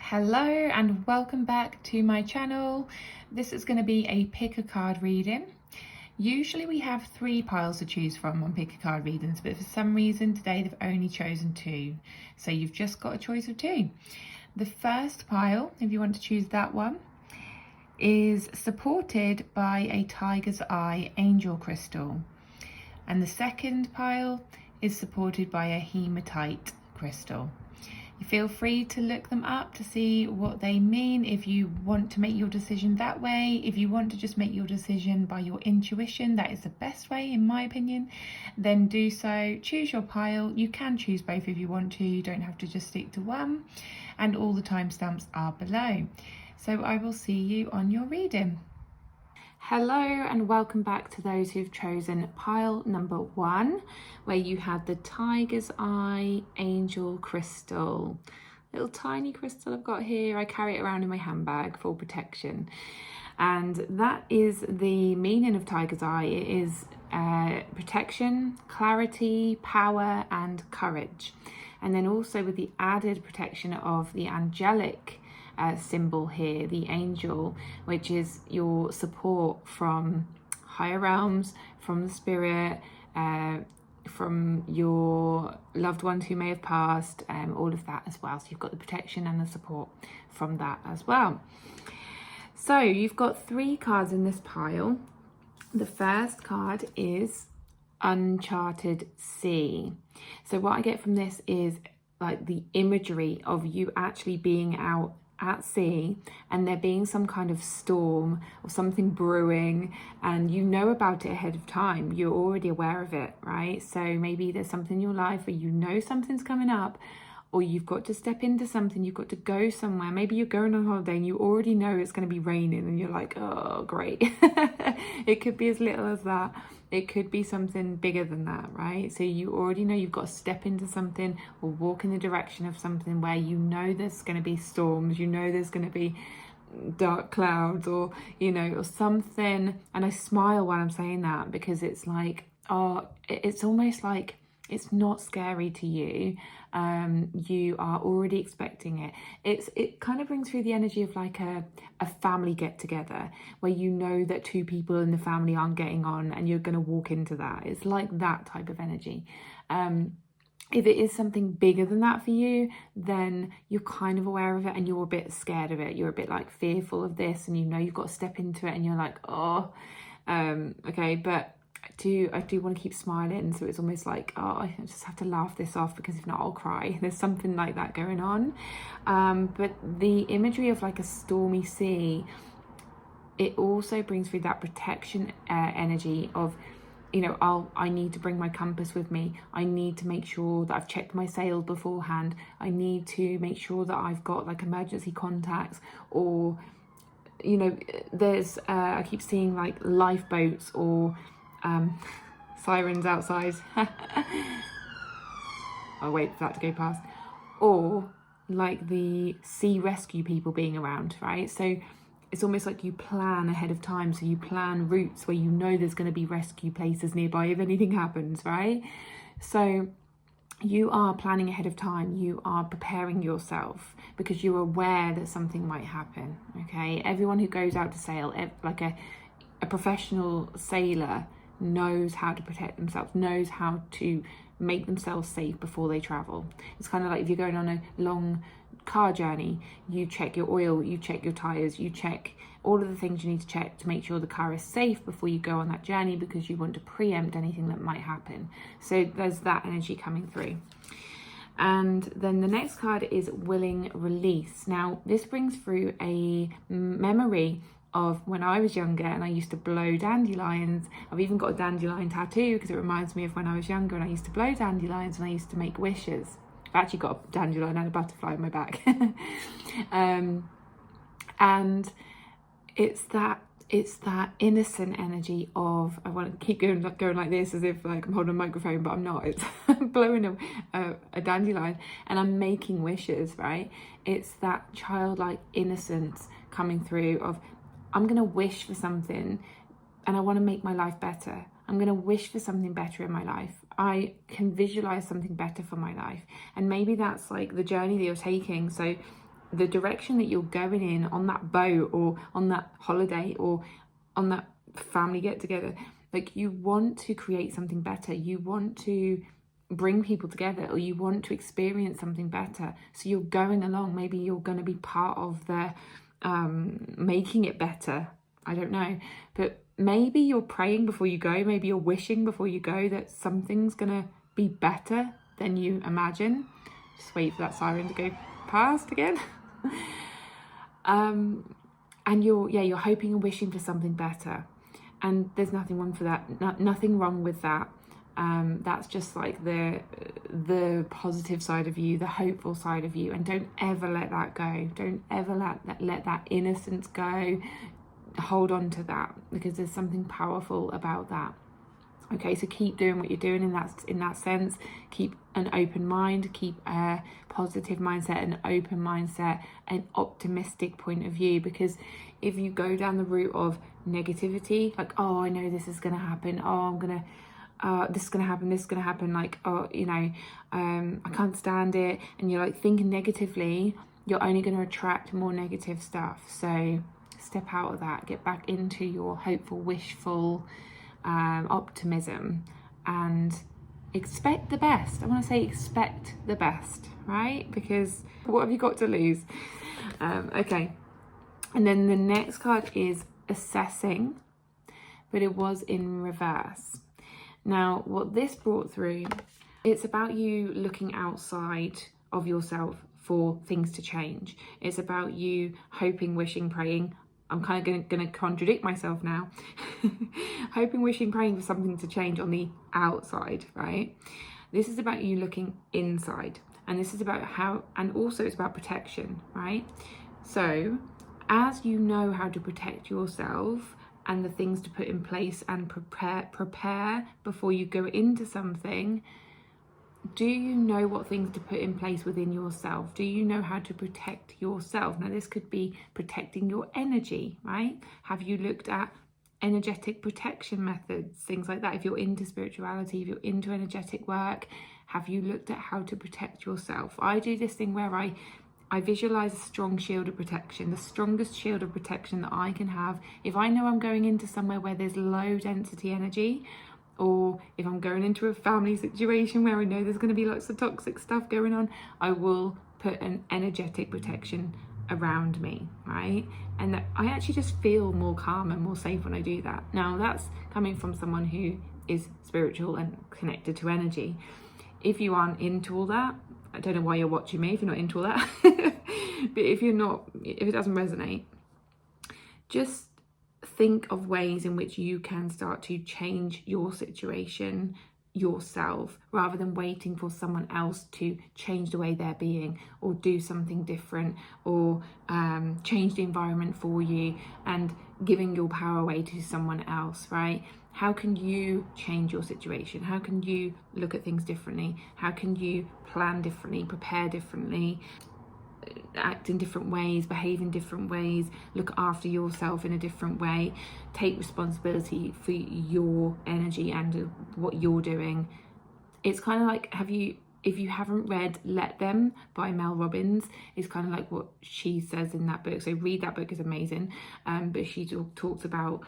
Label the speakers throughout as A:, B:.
A: Hello and welcome back to my channel. This is going to be a pick a card reading. Usually we have 3 piles to choose from on pick a card readings, but for some reason today they've only chosen 2. So you've just got a choice of 2. The first pile, if you want to choose that one, is supported by a tiger's eye angel crystal. And the second pile is supported by a hematite crystal. You feel free to look them up to see what they mean if you want to make your decision that way. If you want to just make your decision by your intuition, that is the best way in my opinion, then do so. Choose your pile. You can choose both if you want to. You don't have to just stick to one. And all the timestamps are below. So I will see you on your reading. Hello and welcome back to those who've chosen pile number 1, where you had the tiger's eye angel crystal. Little tiny crystal I've got here. I carry it around in my handbag for protection. And that is the meaning of tiger's eye. It is protection, clarity, power and courage. And then also with the added protection of the angelic symbol here, the angel, which is your support from higher realms, from the spirit, from your loved ones who may have passed, all of that as well. So you've got the protection and the support from that as well. So you've got 3 cards in this pile. The first card is Uncharted Sea. So what I get from this is like the imagery of you actually being out at sea and there being some kind of storm or something brewing, and you know about it ahead of time. You're already aware of it, right? So maybe there's something in your life where you know something's coming up, or you've got to step into something, you've got to go somewhere. Maybe you're going on holiday and you already know it's going to be raining and you're like, oh great. It could be as little as that. It could be something bigger than that, right? So you already know you've got to step into something or walk in the direction of something where you know there's going to be storms, you know there's going to be dark clouds, or you know, or something. And I smile when I'm saying that because it's like, oh, it's almost like it's not scary to you. You are already expecting it. It kind of brings through the energy of like a family get together where you know that 2 people in the family aren't getting on and you're going to walk into that. It's like that type of energy. If it is something bigger than that for you, then you're kind of aware of it and you're a bit scared of it. You're a bit like fearful of this, and you know you've got to step into it and you're like, oh, okay. But I do want to keep smiling, so it's almost like, oh, I just have to laugh this off because if not I'll cry. There's something like that going on. But the imagery of like a stormy sea, it also brings through that protection energy of, you know, I need to bring my compass with me. I need to make sure that I've checked my sails beforehand. I need to make sure that I've got like emergency contacts, or you know, there's I keep seeing like lifeboats or sirens outside. I'll wait for that to go past. Or like the sea rescue people being around, right? So it's almost like you plan ahead of time. So you plan routes where you know there's going to be rescue places nearby if anything happens, right? So you are planning ahead of time. You are preparing yourself because you're aware that something might happen, okay? Everyone who goes out to sail, like a professional sailor, knows how to protect themselves, knows how to make themselves safe before they travel. It's kind of like if you're going on a long car journey, you check your oil, you check your tires, you check all of the things you need to check to make sure the car is safe before you go on that journey, because you want to preempt anything that might happen. So there's that energy coming through. And then the next card is Willing Release. Now this brings through a memory of when I was younger and I used to blow dandelions. I've even got a dandelion tattoo because it reminds me of when I was younger and I used to blow dandelions and I used to make wishes. I've actually got a dandelion and a butterfly on my back. And it's that innocent energy of, I want to keep going like this as if like I'm holding a microphone, but I'm not. It's blowing a dandelion and I'm making wishes, right? It's that childlike innocence coming through of, I'm going to wish for something and I want to make my life better. I'm going to wish for something better in my life. I can visualize something better for my life. And maybe that's like the journey that you're taking. So the direction that you're going in on that boat or on that holiday or on that family get together. Like, you want to create something better. You want to bring people together, or you want to experience something better. So you're going along. Maybe you're going to be part of the making it better. I don't know. But maybe you're praying before you go. Maybe you're wishing before you go that something's going to be better than you imagine. Just wait for that siren to go past again. And you're hoping and wishing for something better, and there's nothing wrong for that. Nothing wrong with that. That's just like the positive side of you, the hopeful side of you, and don't ever let that go. Don't ever let that innocence go. Hold on to that, because there's something powerful about that. Okay, so keep doing what you're doing in that sense. Keep an open mind, keep a positive mindset, an open mindset, an optimistic point of view. Because if you go down the route of negativity, like, oh, I know this is going to happen, this is going to happen, like, oh, I can't stand it, and you're like thinking negatively, you're only going to attract more negative stuff. So step out of that, get back into your hopeful, wishful optimism, and expect the best. I want to say expect the best, right? Because what have you got to lose? Okay, and then the next card is assessing, but it was in reverse. Now, what this brought through, it's about you looking outside of yourself for things to change. It's about you hoping, wishing, praying. I'm kind of going to contradict myself now. Hoping, wishing, praying for something to change on the outside, right? This is about you looking inside. And this is about and also it's about protection, right? So as you know how to protect yourself and the things to put in place and prepare before you go into something, do you know what things to put in place within yourself? Do you know how to protect yourself? Now, this could be protecting your energy, right? Have you looked at energetic protection methods, things like that? If you're into spirituality, if you're into energetic work, have you looked at how to protect yourself? I do this thing where I visualize a strong shield of protection, the strongest shield of protection that I can have. If I know I'm going into somewhere where there's low density energy, or if I'm going into a family situation where I know there's going to be lots of toxic stuff going on, I will put an energetic protection around me, right? And that I actually just feel more calm and more safe when I do that. Now, that's coming from someone who is spiritual and connected to energy. If you aren't into all that, I don't know why you're watching me if you're not into all that. But if it doesn't resonate, just think of ways in which you can start to change your situation yourself, rather than waiting for someone else to change the way they're being, or do something different, or change the environment for you and giving your power away to someone else, right? How can you change your situation? How can you look at things differently? How can you plan differently, prepare differently, act in different ways, behave in different ways, look after yourself in a different way, take responsibility for your energy and what you're doing? It's kind of like, if you haven't read Let Them by Mel Robbins, it's kind of like what she says in that book. So read that book, is amazing. But she talks about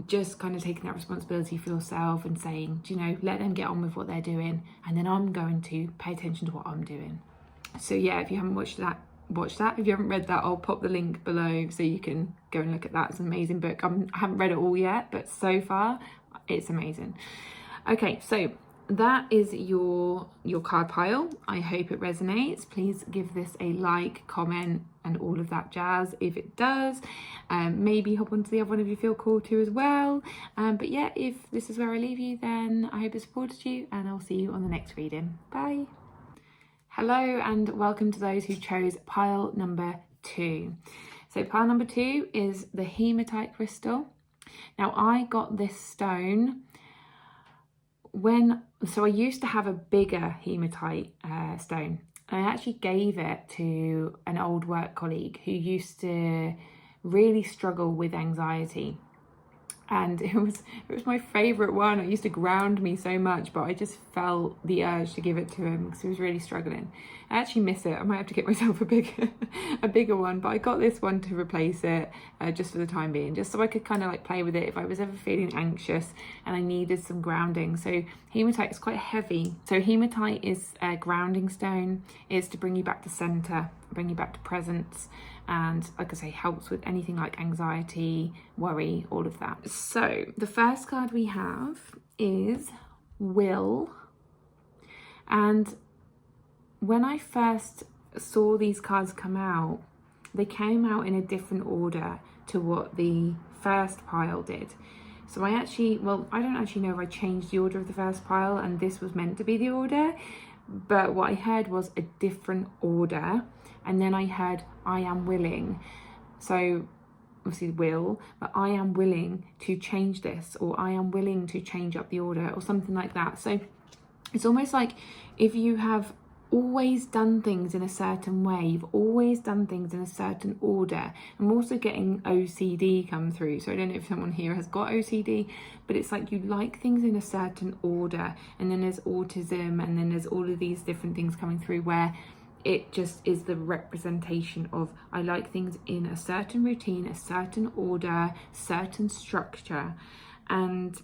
A: just kind of taking that responsibility for yourself and saying, let them get on with what they're doing, and then I'm going to pay attention to what I'm doing. So yeah, if you haven't watched that. If you haven't read that, I'll pop the link below so you can go and look at that. It's an amazing book. I haven't read it all yet, but so far it's amazing. Okay, so that is your card pile. I hope it resonates. Please give this a like, comment, and all of that jazz if it does. Maybe hop onto the other one if you feel called to as well. But yeah, if this is where I leave you, then I hope it supported you, and I'll see you on the next reading. Bye. Hello and welcome to those who chose pile number 2. So pile number 2 is the Hematite crystal. Now, I got this stone I used to have a bigger Hematite stone. I actually gave it to an old work colleague who used to really struggle with anxiety. And it was my favourite one. It used to ground me so much, but I just felt the urge to give it to him because he was really struggling. I actually miss it. I might have to get myself a bigger one, but I got this one to replace it just for the time being, just so I could kind of like play with it if I was ever feeling anxious and I needed some grounding. So hematite is quite heavy. So hematite is a grounding stone. It's to bring you back to center, bring you back to presence, and like I say, helps with anything like anxiety, worry, all of that. So the first card we have is Will. And when I first saw these cards come out, they came out in a different order to what the first pile did. So I don't actually know if I changed the order of the first pile and this was meant to be the order, but what I heard was a different order. And then I heard I am willing. So obviously will, but I am willing to change this, or I am willing to change up the order, or something like that. So it's almost like if you have always done things in a certain way, you've always done things in a certain order. I'm also getting OCD come through, so I don't know if someone here has got OCD, but it's like you like things in a certain order, and then there's autism, and then there's all of these different things coming through where it just is the representation of I like things in a certain routine, a certain order, certain structure. And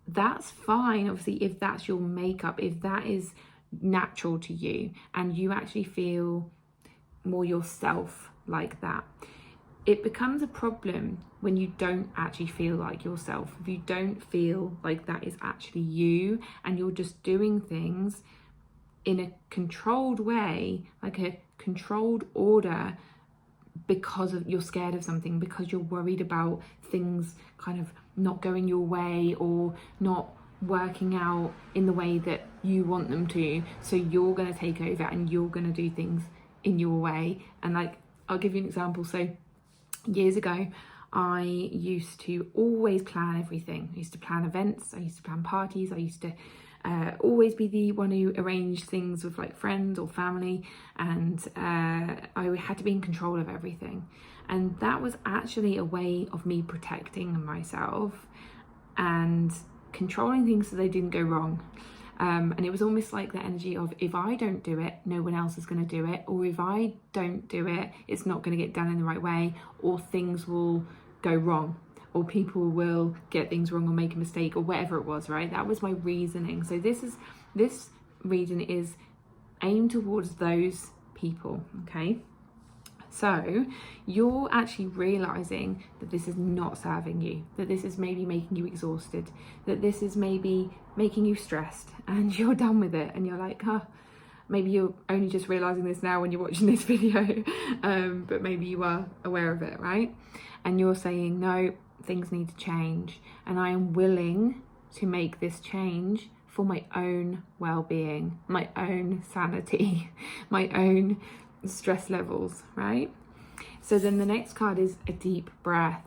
A: that's fine, obviously, if that's your makeup, if that is natural to you and you actually feel more yourself like that. It becomes a problem when you don't actually feel like yourself, if you don't feel like that is actually you and you're just doing things in a controlled way, like a controlled order, because you're scared of something, because you're worried about things kind of not going your way or not working out in the way that you want them to. So you're going to take over and you're going to do things in your way. And like, I'll give you an example. So years ago, I used to always plan everything. I used to plan events, I used to plan parties, I used to always be the one who arranged things with like friends or family, and I had to be in control of everything. And that was actually a way of me protecting myself and controlling things so they didn't go wrong. And it was almost like the energy of, if I don't do it, no one else is going to do it, or if I don't do it, it's not going to get done in the right way, or things will go wrong, or people will get things wrong or make a mistake, or whatever it was, right? That was my reasoning. So this reading is aimed towards those people, okay? So you're actually realizing that this is not serving you, that this is maybe making you exhausted, that this is maybe making you stressed, and you're done with it, and you're like, maybe you're only just realizing this now when you're watching this video, but maybe you are aware of it, right? And you're saying, no, things need to change, and I am willing to make this change for my own well-being, my own sanity, my own stress levels, right? So then the next card is a deep breath,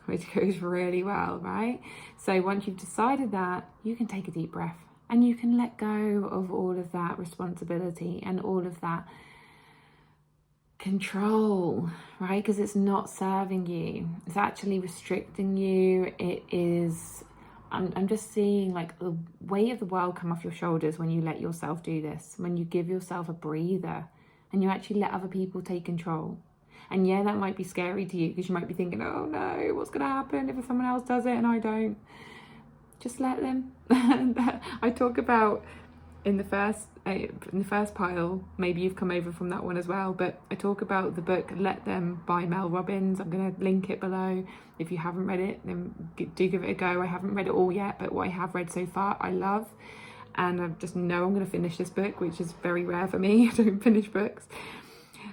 A: which goes really well, right? So once you've decided that, you can take a deep breath and you can let go of all of that responsibility and all of that control, right? Because it's not serving you, it's actually restricting you. It is, I'm just seeing like the weight of the world come off your shoulders when you let yourself do this, when you give yourself a breather and you actually let other people take control. And yeah, that might be scary to you because you might be thinking, oh no, what's going to happen if someone else does it and I don't? Just let them. I talk about in the first pile, maybe you've come over from that one as well, but I talk about the book Let Them by Mel Robbins. I'm going to link it below. If you haven't read it, then do give it a go. I haven't read it all yet, but what I have read so far, I love. And I just know I'm going to finish this book, which is very rare for me. I don't finish books,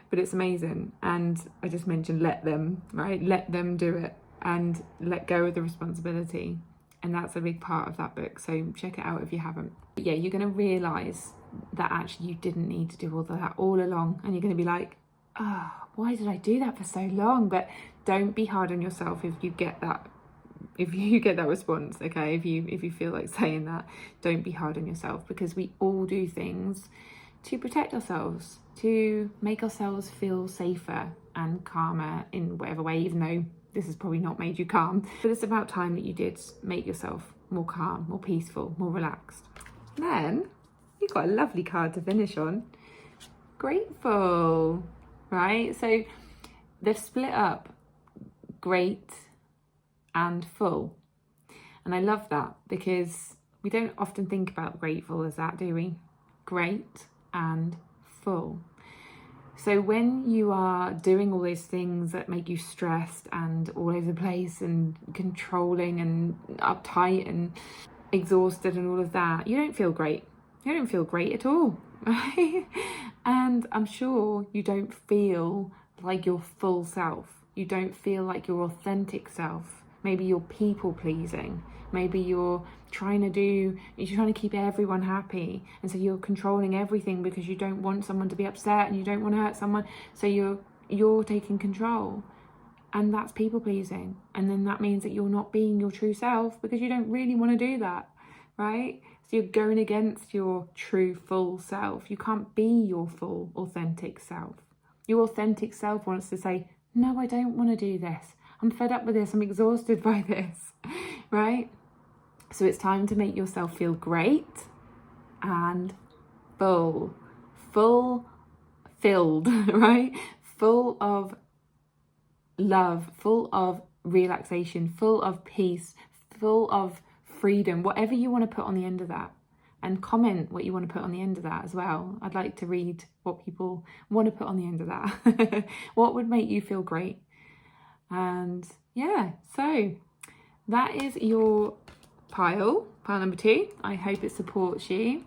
A: but it's amazing. And I just mentioned let them, right? Let them do it and let go of the responsibility. And that's a big part of that book. So check it out if you haven't. But yeah, you're going to realise that actually you didn't need to do all that all along. And you're going to be like, oh, why did I do that for so long? But don't be hard on yourself if you get that response, okay? If you feel like saying that, don't be hard on yourself, because we all do things to protect ourselves, to make ourselves feel safer and calmer in whatever way, even though this has probably not made you calm. But it's about time that you did make yourself more calm, more peaceful, more relaxed. Then you've got a lovely card to finish on, grateful, right? So they've split up great and full. And I love that because we don't often think about grateful as that, do we? Great and full. So when you are doing all those things that make you stressed and all over the place and controlling and uptight and exhausted and all of that, you don't feel great. You don't feel great at all, right? And I'm sure you don't feel like your full self. You don't feel like your authentic self. Maybe you're people pleasing. Maybe you're trying to keep everyone happy. And so you're controlling everything because you don't want someone to be upset and you don't want to hurt someone. So you're taking control. And that's people pleasing. And then that means that you're not being your true self because you don't really want to do that, right? So you're going against your true full self. You can't be your full authentic self. Your authentic self wants to say, no, I don't want to do this. I'm fed up with this. I'm exhausted by this, right? So it's time to make yourself feel great and full, filled, right? Full of love, full of relaxation, full of peace, full of freedom, whatever you want to put on the end of that. And comment what you want to put on the end of that as well. I'd like to read what people want to put on the end of that. What would make you feel great? And yeah, so that is your pile number 2. I hope it supports you.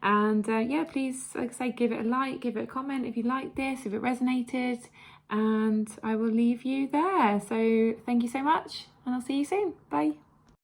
A: And yeah, please, like I say, give it a like, give it a comment if you like this, if it resonated, and I will leave you there. So thank you so much, and I'll see you soon. Bye.